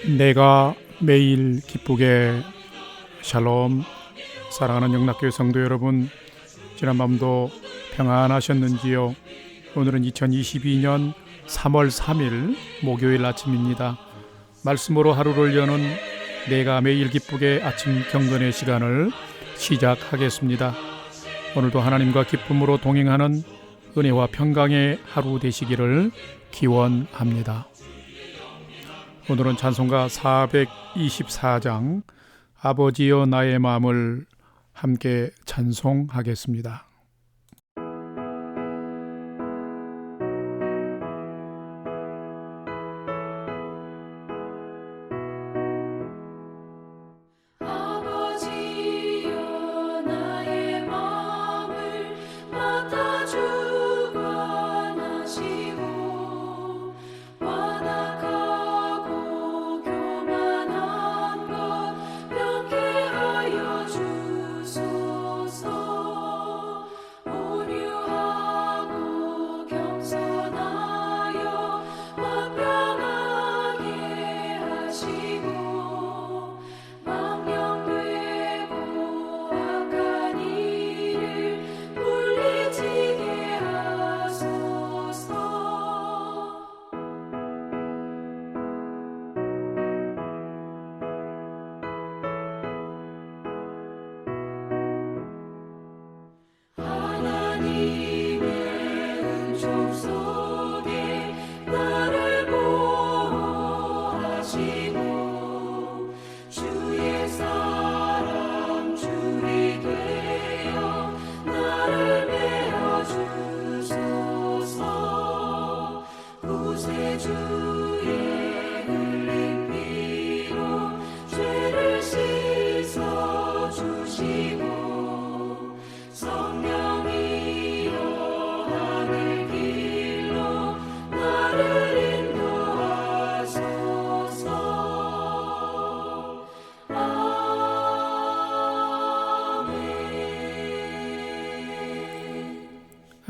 내가 매일 기쁘게. 샬롬. 사랑하는 영락교회 성도 여러분, 지난밤도 평안하셨는지요? 오늘은 2022년 3월 3일 목요일 아침입니다. 말씀으로 하루를 여는 내가 매일 기쁘게 아침 경건의 시간을 시작하겠습니다. 오늘도 하나님과 기쁨으로 동행하는 은혜와 평강의 하루 되시기를 기원합니다. 오늘은 찬송가 424장 아버지여 나의 마음을 함께 찬송하겠습니다.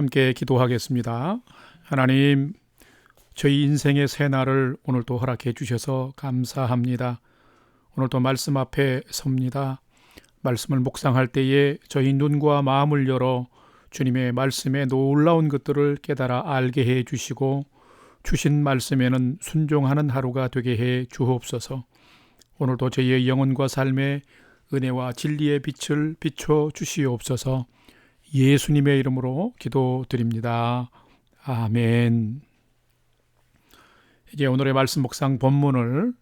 함께 기도하겠습니다. 하나님, 저희 인생의 새날을 오늘도 허락해 주셔서 감사합니다. 오늘도 말씀 앞에 섭니다. 말씀을 묵상할 때에 저희 눈과 마음을 열어 주님의 말씀에 놀라운 것들을 깨달아 알게 해 주시고 주신 말씀에는 순종하는 하루가 되게 해 주옵소서. 오늘도 저희의 영혼과 삶에 은혜와 진리의 빛을 비춰 주시옵소서. 예수님의 이름으로 기도드립니다. 아멘. 이제 오늘의 말씀 묵상 본문을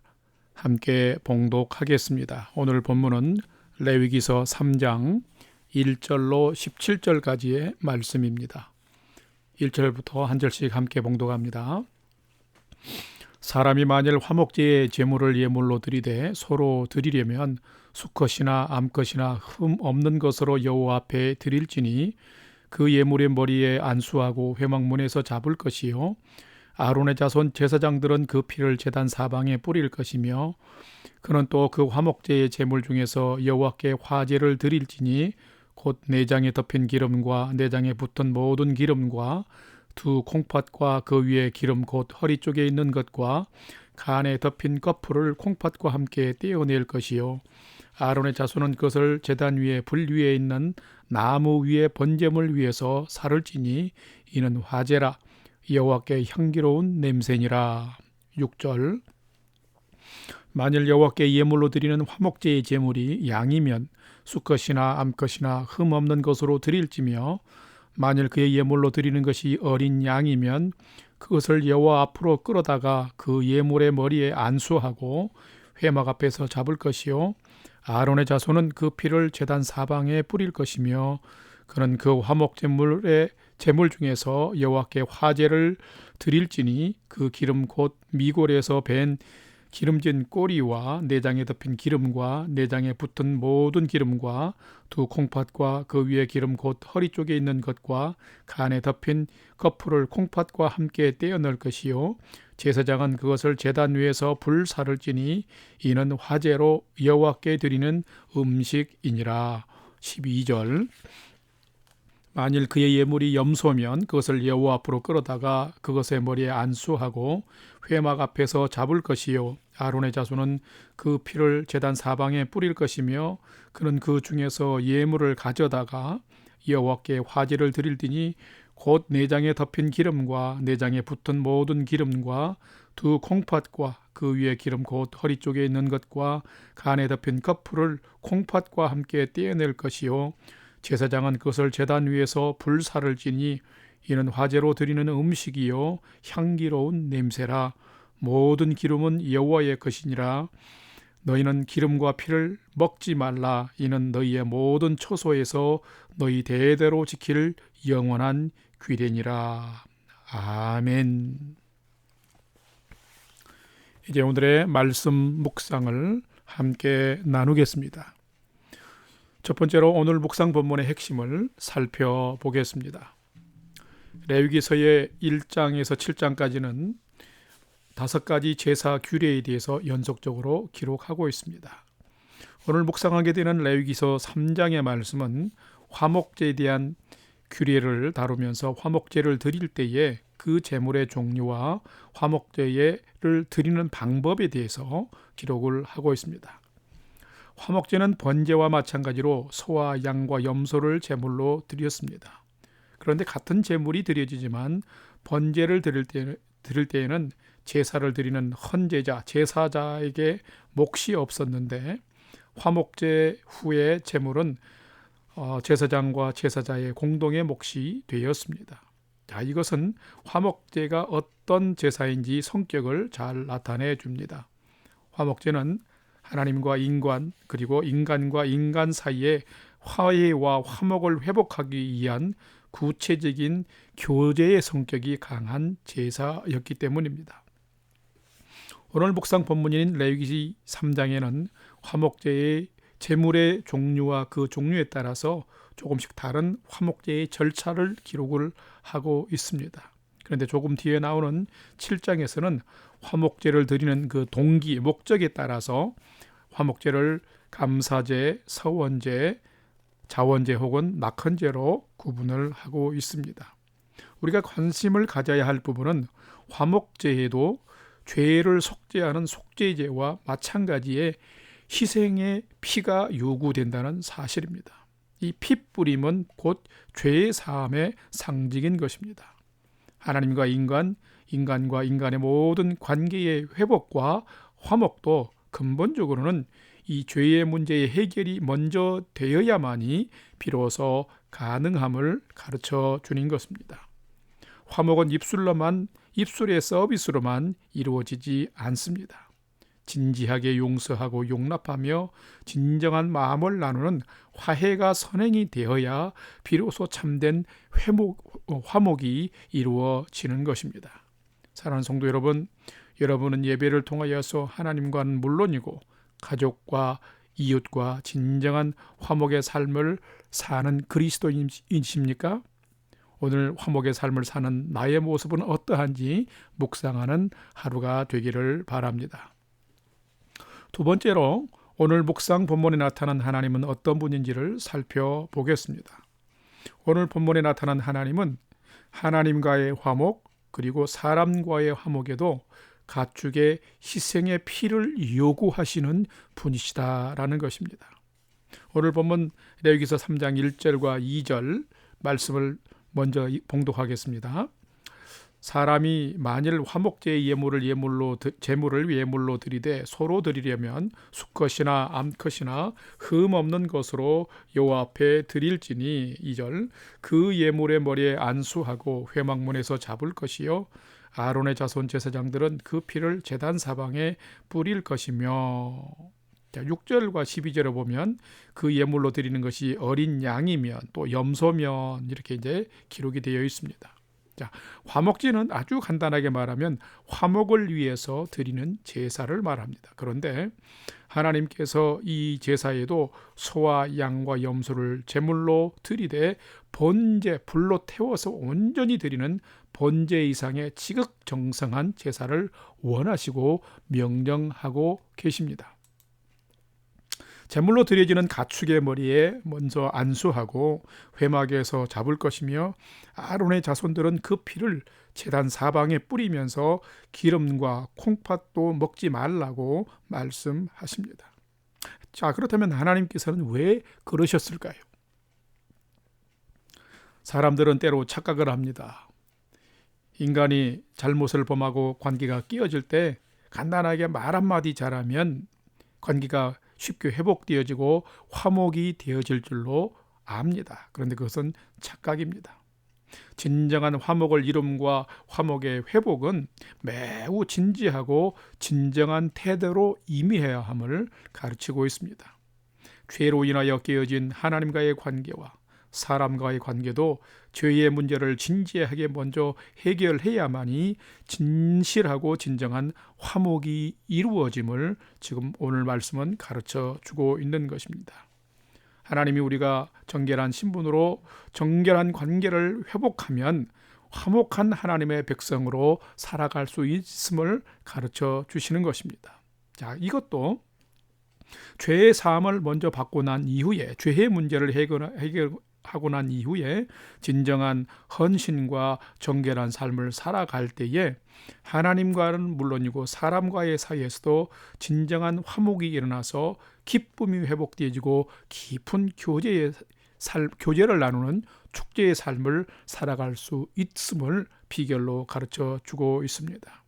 함께 봉독하겠습니다. 오늘 본문은 레위기서 3장 1절로 17절까지의 말씀입니다. 1절부터 한 절씩 함께 봉독합니다. 사람이 만일 화목제의 제물을 예물로 드리되 서로 드리려면 수컷이나 암컷이나 흠 없는 것으로 여호와 앞에 드릴지니 그 예물의 머리에 안수하고 회막문에서 잡을 것이요 아론의 자손 제사장들은 그 피를 제단 사방에 뿌릴 것이며 그는 또 그 화목제의 제물 중에서 여호와께 화제를 드릴지니 곧 내장에 덮인 기름과 내장에 붙은 모든 기름과 두 콩팥과 그 위에 기름 곧 허리 쪽에 있는 것과 간에 덮인 거풀을 콩팥과 함께 떼어낼 것이요 아론의 자손은 그것을 제단 위에 불 위에 있는 나무 위에 번제물 위에서 살을 찌니 이는 화제라 여호와께 향기로운 냄새니라. 6절 만일 여호와께 예물로 드리는 화목제의 제물이 양이면 수컷이나 암컷이나 흠 없는 것으로 드릴지며 만일 그의 예물로 드리는 것이 어린 양이면 그것을 여호와 앞으로 끌어다가 그 예물의 머리에 안수하고 회막 앞에서 잡을 것이요 아론의 자손은 그 피를 제단 사방에 뿌릴 것이며 그는 그 화목제물의 제물 중에서 여호와께 화제를 드릴지니 그 기름 곧 미골에서 밴 기름진 꼬리와 내장에 덮인 기름과 내장에 붙은 모든 기름과 두 콩팥과 그 위에 기름 곧 허리 쪽에 있는 것과 간에 덮인 거풀을 콩팥과 함께 떼어 넣을 것이요 제사장은 그것을 제단 위에서 불사를 찌니 이는 화제로 여호와께 드리는 음식이니라. 12절 만일 그의 예물이 염소면 그것을 여호와 앞으로 끌어다가 그것의 머리에 안수하고 회막 앞에서 잡을 것이요 아론의 자손은 그 피를 제단 사방에 뿌릴 것이며 그는 그 중에서 예물을 가져다가 여호와께 화제를 드릴지니 곧 내장에 덮인 기름과 내장에 붙은 모든 기름과 두 콩팥과 그 위에 기름 곧 허리 쪽에 있는 것과 간에 덮인 거풀을 콩팥과 함께 떼어낼 것이요 제사장은 그것을 제단 위에서 불사를 지니 이는 화제로 드리는 음식이요 향기로운 냄새라 모든 기름은 여호와의 것이니라 너희는 기름과 피를 먹지 말라 이는 너희의 모든 처소에서 너희 대대로 지킬 영원한 규례니라. 아멘. 이제 오늘의 말씀 묵상을 함께 나누겠습니다. 첫 번째로 오늘 묵상 본문의 핵심을 살펴보겠습니다. 레위기서의 1장에서 7장까지는 5가지 제사 규례에 대해서 연속적으로 기록하고 있습니다. 오늘 묵상하게 되는 레위기서 3장의 말씀은 화목제에 대한 규례를 다루면서 화목제를 드릴 때에 그 제물의 종류와 화목제를 드리는 방법에 대해서 기록을 하고 있습니다. 화목제는 번제와 마찬가지로 소와 양과 염소를 제물로 드렸습니다. 그런데 같은 제물이 드려지지만 번제를 드릴 때에는 제사를 드리는 헌제자, 제사자에게 몫이 없었는데 화목제 후의 제물은 제사장과 제사자의 공동의 몫이 되었습니다. 자, 이것은 화목제가 어떤 제사인지 성격을 잘 나타내 줍니다. 화목제는 하나님과 인간 그리고 인간과 인간 사이의 화해와 화목을 회복하기 위한 구체적인 교제의 성격이 강한 제사였기 때문입니다. 오늘 묵상 본문인 레위기 3장에는 화목제의 제물의 종류와 그 종류에 따라서 조금씩 다른 화목제의 절차를 기록을 하고 있습니다. 그런데 조금 뒤에 나오는 7장에서는 화목제를 드리는 그 동기, 목적에 따라서 화목제를 감사제, 서원제, 자원제 혹은 낙헌제로 구분을 하고 있습니다. 우리가 관심을 가져야 할 부분은 화목제에도 죄를 속죄하는 속죄제와 마찬가지의 희생의 피가 요구된다는 사실입니다. 이 피뿌림은 곧 죄의 사함의 상징인 것입니다. 하나님과 인간과 인간의 모든 관계의 회복과 화목도 근본적으로는 이 죄의 문제의 해결이 먼저 되어야만이 비로소 가능함을 가르쳐 주는 것입니다. 화목은 입술의 서비스로만 이루어지지 않습니다. 진지하게 용서하고 용납하며 진정한 마음을 나누는 화해가 선행이 되어야 비로소 참된 화목이 이루어지는 것입니다. 사랑하는 성도 여러분, 여러분은 예배를 통하여서 하나님과는 물론이고 가족과 이웃과 진정한 화목의 삶을 사는 그리스도인이십니까? 오늘 화목의 삶을 사는 나의 모습은 어떠한지 묵상하는 하루가 되기를 바랍니다. 두 번째로 오늘 묵상 본문에 나타난 하나님은 어떤 분인지를 살펴보겠습니다. 오늘 본문에 나타난 하나님은 하나님과의 화목 그리고 사람과의 화목에도 가축의 희생의 피를 요구하시는 분이시다라는 것입니다. 오늘 본문 레위기서 3장 1절과 2절 말씀을 먼저 봉독하겠습니다. 사람이 만일 화목제의 제물을 예물로 드리되 소로 드리려면 수컷이나 암컷이나 흠 없는 것으로 여호와 앞에 드릴지니 2절 그 예물의 머리에 안수하고 회막문에서 잡을 것이요 아론의 자손 제사장들은 그 피를 제단 사방에 뿌릴 것이며 6절과 12절에 보면 그 예물로 드리는 것이 어린 양이면 또 염소면 이렇게 이제 기록이 되어 있습니다. 자, 화목제는 아주 간단하게 말하면 화목을 위해서 드리는 제사를 말합니다. 그런데 하나님께서 이 제사에도 소와 양과 염소를 제물로 드리되 번제, 불로 태워서 온전히 드리는 번제 이상의 지극정성한 제사를 원하시고 명령하고 계십니다. 제물로 드려지는 가축의 머리에 먼저 안수하고 회막에서 잡을 것이며 아론의 자손들은 그 피를 제단 사방에 뿌리면서 기름과 콩팥도 먹지 말라고 말씀하십니다. 자, 그렇다면 하나님께서는 왜 그러셨을까요? 사람들은 때로 착각을 합니다. 인간이 잘못을 범하고 관계가 깨어질 때 간단하게 말 한마디 잘하면 관계가 쉽게 회복되어지고 화목이 되어질 줄로 압니다. 그런데 그것은 착각입니다. 진정한 화목을 이룸과 화목의 회복은 매우 진지하고 진정한 태도로 임해야 함을 가르치고 있습니다. 죄로 인하여 깨어진 하나님과의 관계와 사람과의 관계도 죄의 문제를 진지하게 먼저 해결해야만이 진실하고 진정한 화목이 이루어짐을 지금 오늘 말씀은 가르쳐 주고 있는 것입니다. 하나님이 우리가 정결한 신분으로 정결한 관계를 회복하면 화목한 하나님의 백성으로 살아갈 수 있음을 가르쳐 주시는 것입니다. 자, 이것도 죄의 사함을 먼저 받고 난 이후에 죄의 문제를 해결하고 난 이후에 진정한 헌신과 정결한 삶을 살아갈 때에 하나님과는 물론이고 사람과의 사이에서도 진정한 화목이 일어나서 기쁨이 회복되어지고 깊은 교제를 나누는 축제의 삶을 살아갈 수 있음을 비결로 가르쳐 주고 있습니다.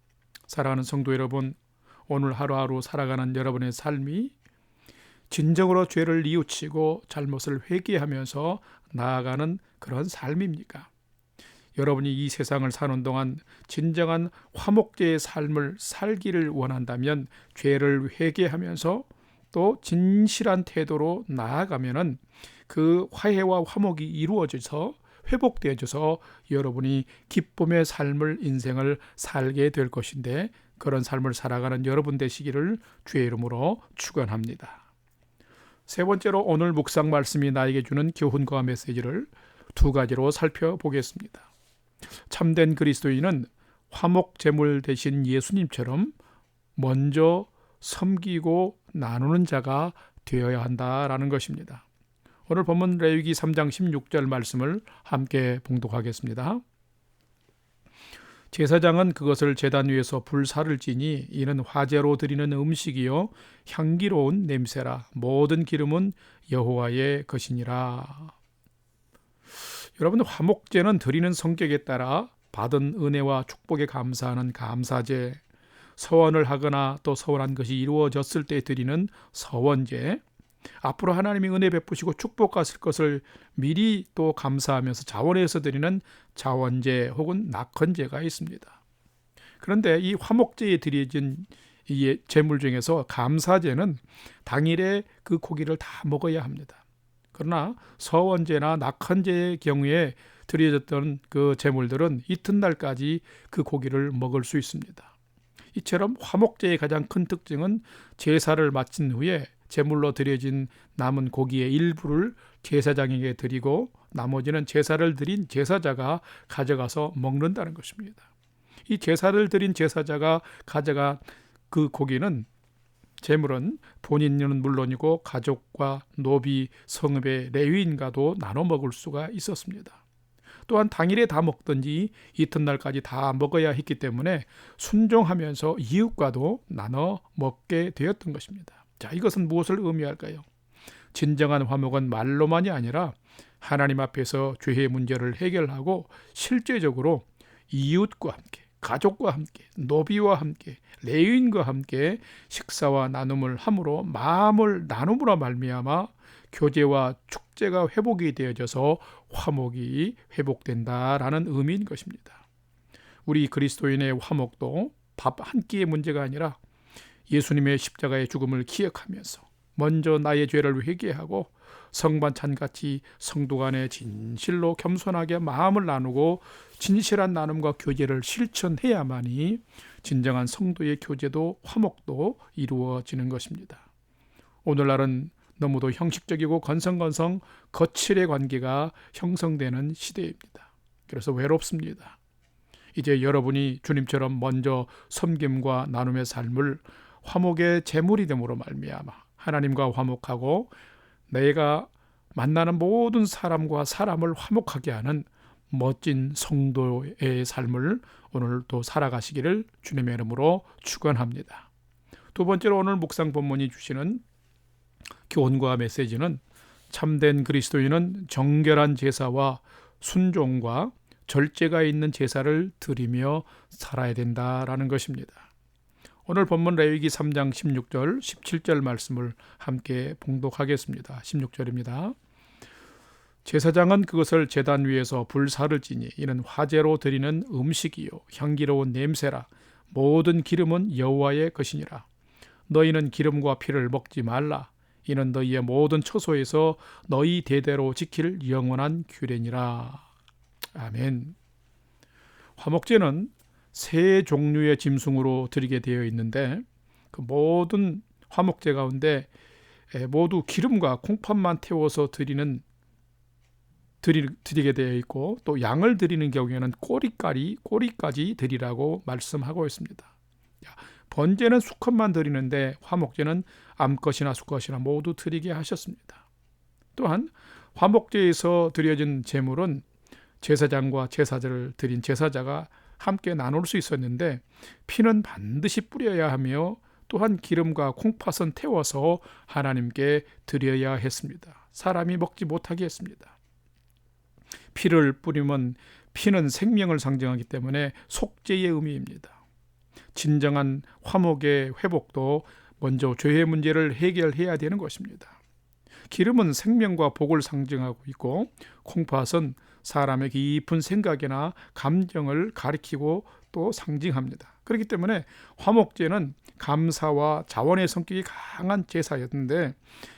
사랑하는 성도 여러분, 오늘 하루하루 살아가는 여러분의 삶이 진정으로 죄를 뉘우치고 잘못을 회개하면서 나아가는 그런 삶입니까? 여러분이 이 세상을 사는 동안 진정한 화목제의 삶을 살기를 원한다면 죄를 회개하면서 또 진실한 태도로 나아가면은 그 화해와 화목이 이루어져서 회복되어져서 여러분이 기쁨의 삶을 인생을 살게 될 것인데 그런 삶을 살아가는 여러분 되시기를 주의 이름으로 축원합니다. 세 번째로 오늘 묵상 말씀이 나에게 주는 교훈과 메시지를 두 가지로 살펴보겠습니다. 참된 그리스도인은 화목 제물 대신 예수님처럼 먼저 섬기고 나누는 자가 되어야 한다라는 것입니다. 오늘 본문 레위기 3장 16절 말씀을 함께 봉독하겠습니다. 제사장은 그것을 제단 위에서 불사를 지니 이는 화제로 드리는 음식이요 향기로운 냄새라 모든 기름은 여호와의 것이니라. 여러분, 화목제는 드리는 성격에 따라 받은 은혜와 축복에 감사하는 감사제, 서원을 하거나 또 서원한 것이 이루어졌을 때 드리는 서원제, 앞으로 하나님이 은혜 베푸시고 축복하실 것을 미리 또 감사하면서 자원해서 드리는 자원제 혹은 낙헌제가 있습니다. 그런데 이 화목제에 드려진 이 제물 중에서 감사제는 당일에 그 고기를 다 먹어야 합니다. 그러나 서원제나 낙헌제의 경우에 드려졌던 그 제물들은 이튿날까지 그 고기를 먹을 수 있습니다. 이처럼 화목제의 가장 큰 특징은 제사를 마친 후에 제물로 드려진 남은 고기의 일부를 제사장에게 드리고 나머지는 제사를 드린 제사자가 가져가서 먹는다는 것입니다. 이 제사를 드린 제사자가 가져간 그 고기는 제물은 본인은 물론이고 가족과 노비, 성읍의 레위인과도 나눠 먹을 수가 있었습니다. 또한 당일에 다 먹든지 이튿날까지 다 먹어야 했기 때문에 순종하면서 이웃과도 나눠 먹게 되었던 것입니다. 자, 이것은 무엇을 의미할까요? 진정한 화목은 말로만이 아니라 하나님 앞에서 죄의 문제를 해결하고 실제적으로 이웃과 함께, 가족과 함께, 노비와 함께, 레위인과 함께 식사와 나눔을 함으로 마음을 나눔으로 말미암아 교제와 축제가 회복이 되어져서 화목이 회복된다라는 의미인 것입니다. 우리 그리스도인의 화목도 밥 한 끼의 문제가 아니라 예수님의 십자가의 죽음을 기억하면서 먼저 나의 죄를 회개하고 성반찬같이 성도 간에 진실로 겸손하게 마음을 나누고 진실한 나눔과 교제를 실천해야만이 진정한 성도의 교제도 화목도 이루어지는 것입니다. 오늘날은 너무도 형식적이고 건성건성 거칠의 관계가 형성되는 시대입니다. 그래서 외롭습니다. 이제 여러분이 주님처럼 먼저 섬김과 나눔의 삶을 화목의 제물이 됨으로 말미암아 하나님과 화목하고 내가 만나는 모든 사람과 사람을 화목하게 하는 멋진 성도의 삶을 오늘 또 살아가시기를 주님의 이름으로 축원합니다. 두 번째로 오늘 묵상 본문이 주시는 교훈과 메시지는 참된 그리스도인은 정결한 제사와 순종과 절제가 있는 제사를 드리며 살아야 된다라는 것입니다. 오늘 본문 레위기 3장 16절 17절 말씀을 함께 봉독하겠습니다. 16절입니다. 제사장은 그것을 제단 위에서 불사를 지니 이는 화제로 드리는 음식이요 향기로운 냄새라. 모든 기름은 여호와의 것이니라. 너희는 기름과 피를 먹지 말라. 이는 너희의 모든 처소에서 너희 대대로 지킬 영원한 규례니라. 아멘. 화목제는 세 종류의 짐승으로 드리게 되어 있는데 그 모든 화목제 가운데 모두 기름과 콩팥만 태워서 드리게 되어 있고, 또 양을 드리는 경우에는 꼬리까지 드리라고 말씀하고 있습니다. 번제는 수컷만 드리는데 화목제는 암컷이나 수컷이나 모두 드리게 하셨습니다. 또한 화목제에서 드려진 제물은 제사장과 제사를 드린 제사자가 함께 나눌 수 있었는데 피는 반드시 뿌려야 하며 또한 기름과 콩팥은 태워서 하나님께 드려야 했습니다. 사람이 먹지 못하게 했습니다. 피를 뿌리면 피는 생명을 상징하기 때문에 속죄의 의미입니다. 진정한 화목의 회복도 먼저 죄의 문제를 해결해야 되는 것입니다. 기름은 생명과 복을 상징하고 있고 콩팥은 사람의 깊은 생각이나 감정을 가리키고 또 상징합니다. 그렇기 때문에 화목제는 감사와 자원의 성격이 강한 제사였는데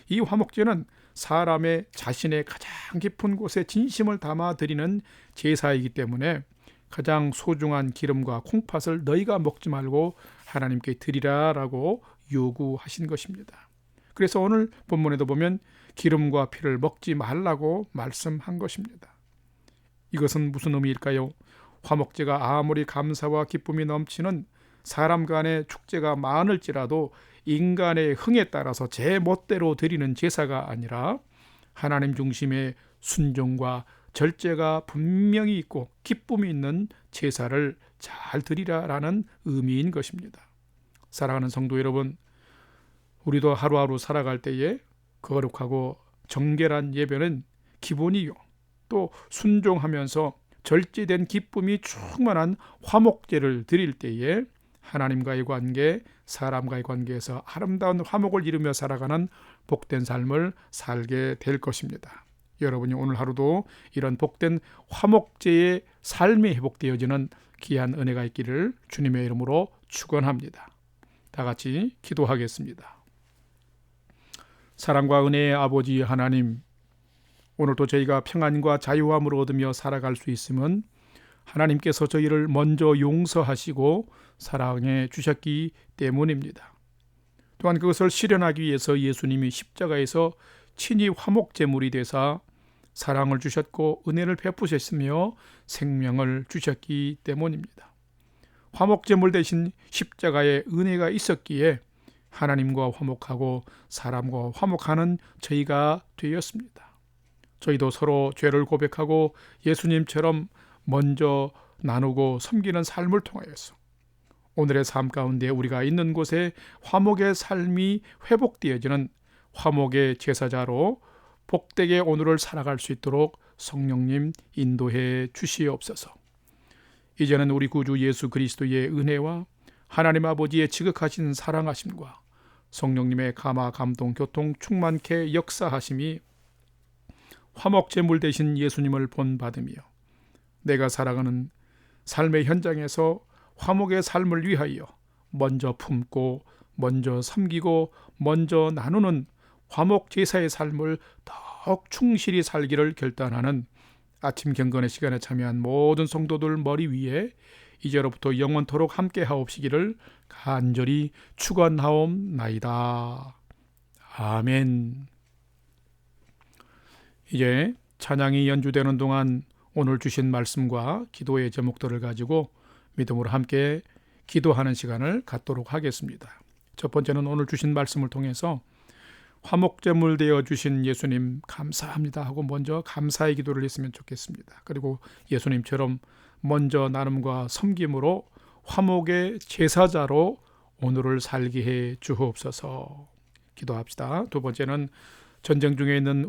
이 화목제는 사람의 자신의 가장 깊은 곳에 진심을 담아 드리는 제사이기 때문에 가장 소중한 기름과 콩팥을 너희가 먹지 말고 하나님께 드리라라고 요구하신 것입니다. 그래서 오늘 본문에도 보면 기름과 피를 먹지 말라고 말씀한 것입니다. 이것은 무슨 의미일까요? 화목제가 아무리 감사와 기쁨이 넘치는 사람 간의 축제가 많을지라도 인간의 흥에 따라서 제 멋대로 드리는 제사가 아니라 하나님 중심의 순종과 절제가 분명히 있고 기쁨이 있는 제사를 잘 드리라라는 의미인 것입니다. 사랑하는 성도 여러분, 우리도 하루하루 살아갈 때에 거룩하고 정결한 예배는 기본이요, 또 순종하면서 절제된 기쁨이 충만한 화목제를 드릴 때에 하나님과의 관계, 사람과의 관계에서 아름다운 화목을 이루며 살아가는 복된 삶을 살게 될 것입니다. 여러분이 오늘 하루도 이런 복된 화목제의 삶이 회복되어지는 귀한 은혜가 있기를 주님의 이름으로 축원합니다. 다 같이 기도하겠습니다. 사랑과 은혜의 아버지 하나님, 오늘도 저희가 평안과 자유함을 얻으며 살아갈 수 있음은 하나님께서 저희를 먼저 용서하시고 사랑해 주셨기 때문입니다. 또한 그것을 실현하기 위해서 예수님이 십자가에서 친히 화목제물이 되사 사랑을 주셨고 은혜를 베푸셨으며 생명을 주셨기 때문입니다. 화목제물 대신 십자가에 은혜가 있었기에 하나님과 화목하고 사람과 화목하는 저희가 되었습니다. 저희도 서로 죄를 고백하고 예수님처럼 먼저 나누고 섬기는 삶을 통하여서 오늘의 삶 가운데 우리가 있는 곳에 화목의 삶이 회복되어지는 화목의 제사자로 복되게 오늘을 살아갈 수 있도록 성령님 인도해 주시옵소서. 이제는 우리 구주 예수 그리스도의 은혜와 하나님 아버지의 지극하신 사랑하심과 성령님의 감화 감동 교통 충만케 역사하심이 화목제물 되신 예수님을 본받으며 내가 살아가는 삶의 현장에서 화목의 삶을 위하여 먼저 품고 먼저 섬기고 먼저 나누는 화목 제사의 삶을 더욱 충실히 살기를 결단하는 아침 경건의 시간에 참여한 모든 성도들 머리 위에 이제로부터 영원토록 함께 하옵시기를 간절히 축원하옵나이다. 아멘. 이제 찬양이 연주되는 동안 오늘 주신 말씀과 기도의 제목들을 가지고 믿음으로 함께 기도하는 시간을 갖도록 하겠습니다. 첫 번째는 오늘 주신 말씀을 통해서 화목제물 되어 주신 예수님 감사합니다 하고 먼저 감사의 기도를 했으면 좋겠습니다. 그리고 예수님처럼 먼저 나눔과 섬김으로 화목의 제사자로 오늘을 살게 해 주옵소서. 기도합시다. 두 번째는 전쟁 중에 있는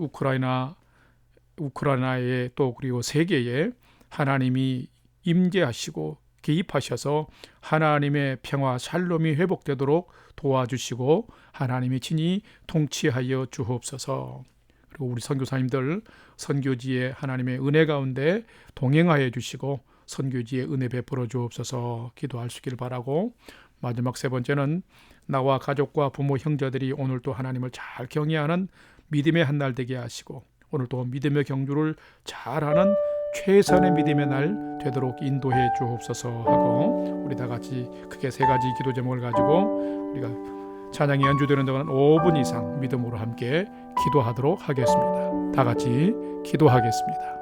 우크라이나에 또 그리고 세계에 하나님이 임재하시고 개입하셔서 하나님의 평화 샬롬이 회복되도록 도와주시고 하나님이 친히 통치하여 주옵소서. 그리고 우리 선교사님들 선교지에 하나님의 은혜 가운데 동행하여 주시고 선교지에 은혜 베풀어 주옵소서 기도할 수 있기를 바라고, 마지막 세 번째는 나와 가족과 부모 형제들이 오늘도 하나님을 잘 경외하는 믿음의 한 날 되게 하시고 오늘도 믿음의 경주를 잘하는 최선의 믿음의 날 되도록 인도해 주옵소서 하고, 우리 다 같이 크게 세 가지 기도 제목을 가지고 우리가 찬양이 연주되는 동안 5분 이상 믿음으로 함께 기도하도록 하겠습니다. 다 같이 기도하겠습니다.